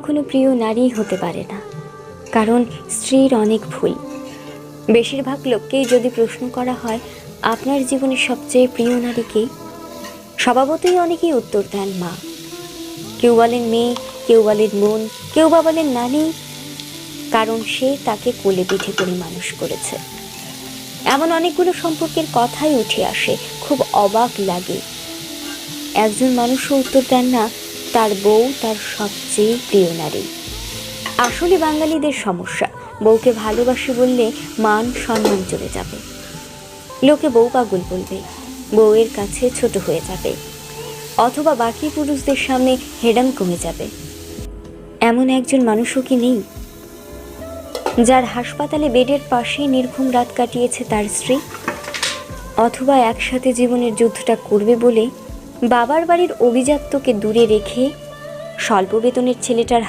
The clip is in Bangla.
কখনো প্রিয় নারী হতে পারে না, কারণ স্ত্রীর অনেক ভুল। বেশিরভাগ লোককেই যদি প্রশ্ন করা হয় আপনার জীবনের সবচেয়ে প্রিয় নারী কে, স্বভাবতই অনেকেই উত্তর দেন মা। কেউ বলেন মেয়ে, কেউ বলেন বোন, কেউ বা বলেন নানি, কারণ সে তাকে কোলে পিঠে করে মানুষ করেছে। এমন অনেকগুলো সম্পর্কের কথাই উঠে আসে, খুব অবাক লাগে। একজন মানুষও উত্তর দেন না তার বউ তার সবচেয়ে প্রিয় নারী। আসলে বাঙালিদের সমস্যা, বউকে ভালোবাসি বললে মান সম্মান চলে যাবে, লোকে বউ পাগল বলবে, বউয়ের কাছে ছোট হয়ে যাবে, অথবা বাকি পুরুষদের সামনে হেডাম কমে যাবে। এমন একজন মানুষও কি নেই যার হাসপাতালে বেডের পাশে নির্ঘুম রাত কাটিয়েছে তার স্ত্রী, অথবা একসাথে জীবনের যুদ্ধটা করবে বলে বাবার বাড়ির অভিজাত্যকে দূরে রেখে স্বল্প বেতনের ছেলেটার